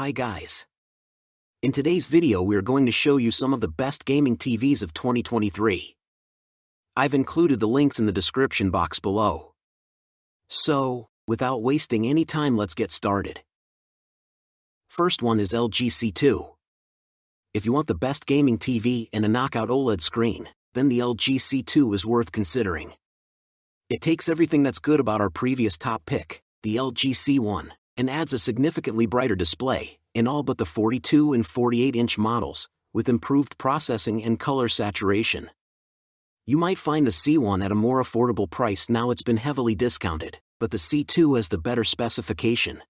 Hi guys. In today's video we are going to show you some of the best gaming TVs of 2023. I've included the links in the description box below. So, without wasting any time, let's get started. First one is LG C2. If you want the best gaming TV and a knockout OLED screen, then the LG C2 is worth considering. It takes everything that's good about our previous top pick, the LG C1, and adds a significantly brighter display, in all but the 42 and 48-inch models, with improved processing and color saturation. You might find the C1 at a more affordable price now. It's been heavily discounted, but the C2 has the better specification.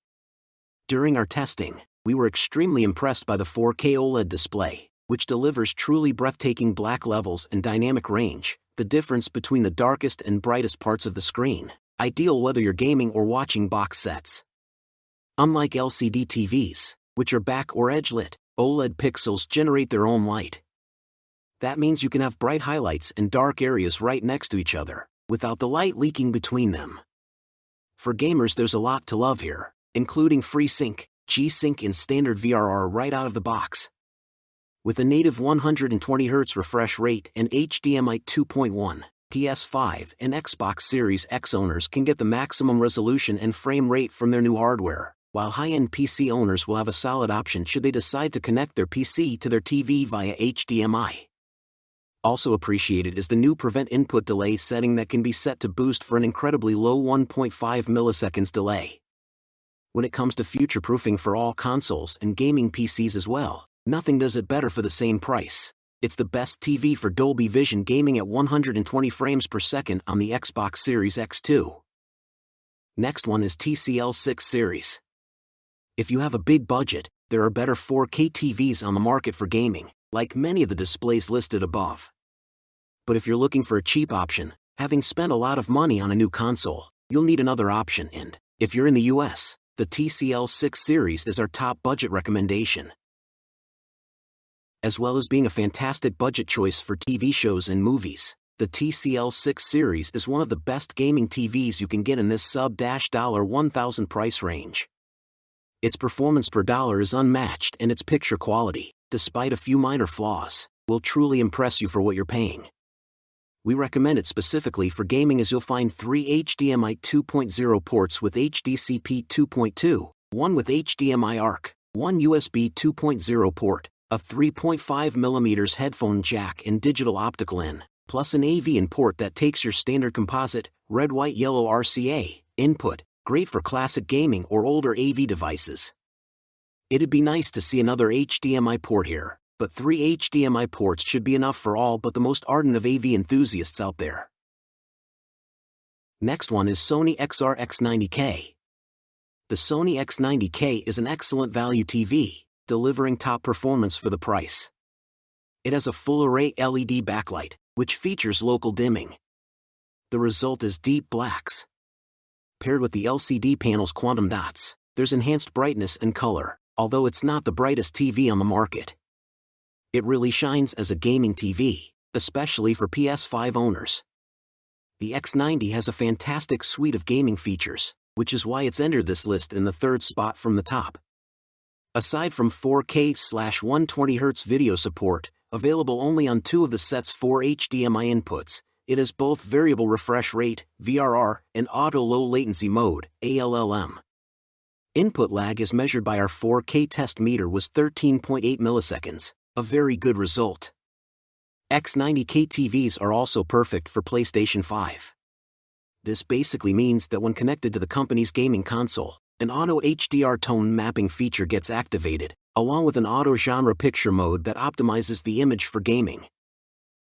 During our testing, we were extremely impressed by the 4K OLED display, which delivers truly breathtaking black levels and dynamic range, the difference between the darkest and brightest parts of the screen, ideal whether you're gaming or watching box sets. Unlike LCD TVs, which are back or edge-lit, OLED pixels generate their own light. That means you can have bright highlights and dark areas right next to each other, without the light leaking between them. For gamers, there's a lot to love here, including FreeSync, G-Sync and standard VRR right out of the box. With a native 120Hz refresh rate and HDMI 2.1, PS5 and Xbox Series X owners can get the maximum resolution and frame rate from their new hardware, while high-end PC owners will have a solid option should they decide to connect their PC to their TV via HDMI. Also appreciated is the new Prevent Input Delay setting that can be set to boost for an incredibly low 1.5 milliseconds delay. When it comes to future-proofing for all consoles and gaming PCs as well, nothing does it better for the same price. It's the best TV for Dolby Vision gaming at 120 frames per second on the Xbox Series X2. Next one is TCL 6 series. If you have a big budget, there are better 4K TVs on the market for gaming, like many of the displays listed above. But if you're looking for a cheap option, having spent a lot of money on a new console, you'll need another option, and, if you're in the US, the TCL 6 series is our top budget recommendation. As well as being a fantastic budget choice for TV shows and movies, the TCL 6 series is one of the best gaming TVs you can get in this sub-$1,000 price range. Its performance per dollar is unmatched, and its picture quality, despite a few minor flaws, will truly impress you for what you're paying. We recommend it specifically for gaming as you'll find 3 HDMI 2.0 ports with HDCP 2.2, one with HDMI ARC, one USB 2.0 port, a 3.5mm headphone jack and digital optical in, plus an AV in port that takes your standard composite, red-white-yellow RCA, input, great for classic gaming or older AV devices. It'd be nice to see another HDMI port here, but 3 HDMI ports should be enough for all but the most ardent of AV enthusiasts out there. Next one is Sony XR-X90K. The Sony X90K is an excellent value TV, delivering top performance for the price. It has a full-array LED backlight, which features local dimming. The result is deep blacks. Paired with the LCD panel's quantum dots, there's enhanced brightness and color, although it's not the brightest TV on the market. It really shines as a gaming TV, especially for PS5 owners. The X90 has a fantastic suite of gaming features, which is why it's entered this list in the third spot from the top. Aside from 4K/120Hz video support, available only on 2 of the set's 4 HDMI inputs, it has both variable refresh rate, VRR, and auto low latency mode, ALLM. Input lag as measured by our 4K test meter was 13.8 milliseconds, a very good result. X90K TVs are also perfect for PlayStation 5. This basically means that when connected to the company's gaming console, an auto HDR tone mapping feature gets activated, along with an auto genre picture mode that optimizes the image for gaming.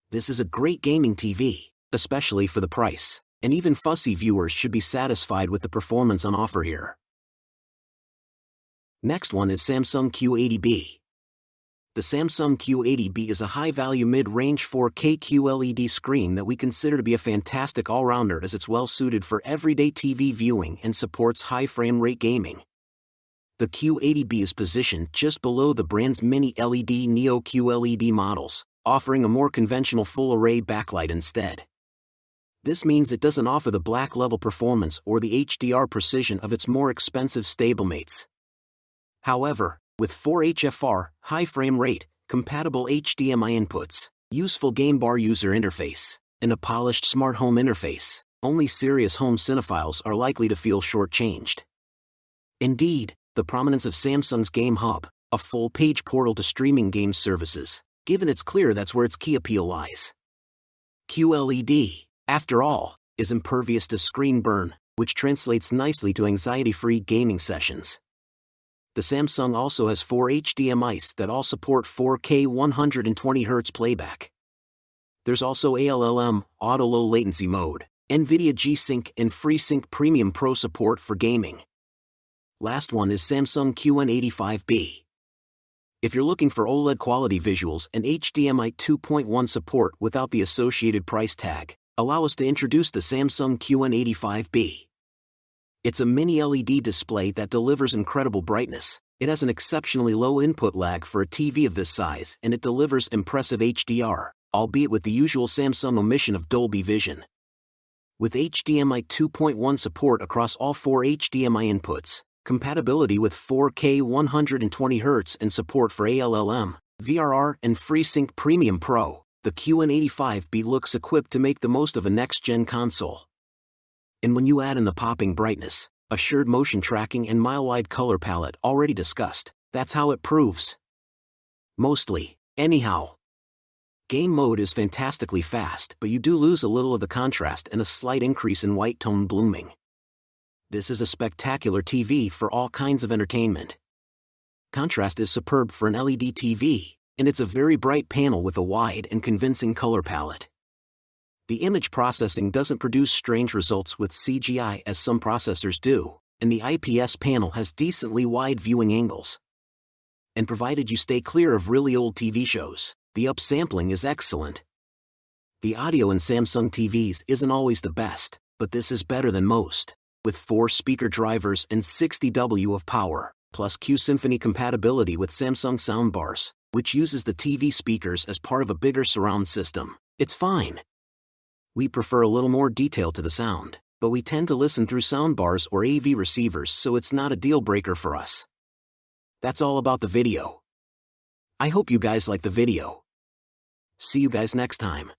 This is a great gaming TV, especially for the price, and even fussy viewers should be satisfied with the performance on offer here. Next one is Samsung Q80B. The Samsung Q80B is a high-value mid-range 4K QLED screen that we consider to be a fantastic all-rounder as it's well-suited for everyday TV viewing and supports high frame rate gaming. The Q80B is positioned just below the brand's Mini LED Neo QLED models, offering a more conventional full-array backlight instead. This means it doesn't offer the black-level performance or the HDR precision of its more expensive stablemates. However, with 4 HFR, high frame rate, compatible HDMI inputs, useful game bar user interface, and a polished smart home interface, only serious home cinephiles are likely to feel shortchanged. Indeed, the prominence of Samsung's Game Hub, a full-page portal to streaming game services, given it's clear that's where its key appeal lies. QLED, after all, is impervious to screen burn, which translates nicely to anxiety-free gaming sessions. The Samsung also has 4 HDMIs that all support 4K 120Hz playback. There's also ALLM, Auto Low Latency Mode, NVIDIA G-Sync and FreeSync Premium Pro support for gaming. Last one is Samsung QN85B. If you're looking for OLED quality visuals and HDMI 2.1 support without the associated price tag, allow us to introduce the Samsung QN85B. It's a mini LED display that delivers incredible brightness. It has an exceptionally low input lag for a TV of this size, and it delivers impressive HDR, albeit with the usual Samsung omission of Dolby Vision. With HDMI 2.1 support across all 4 HDMI inputs, compatibility with 4K 120Hz and support for ALLM, VRR and FreeSync Premium Pro, the QN85B looks equipped to make the most of a next-gen console. And when you add in the popping brightness, assured motion tracking and mile-wide color palette already discussed, that's how it proves. Mostly, anyhow. Game mode is fantastically fast, but you do lose a little of the contrast and a slight increase in white tone blooming. This is a spectacular TV for all kinds of entertainment. Contrast is superb for an LED TV, and it's a very bright panel with a wide and convincing color palette. The image processing doesn't produce strange results with CGI as some processors do, and the IPS panel has decently wide viewing angles. And provided you stay clear of really old TV shows, the upsampling is excellent. The audio in Samsung TVs isn't always the best, but this is better than most, with 4 speaker drivers and 60 W of power, plus Q-Symphony compatibility with Samsung soundbars, which uses the TV speakers as part of a bigger surround system. It's fine. We prefer a little more detail to the sound, but we tend to listen through soundbars or AV receivers, so it's not a deal breaker for us. That's all about the video. I hope you guys like the video. See you guys next time.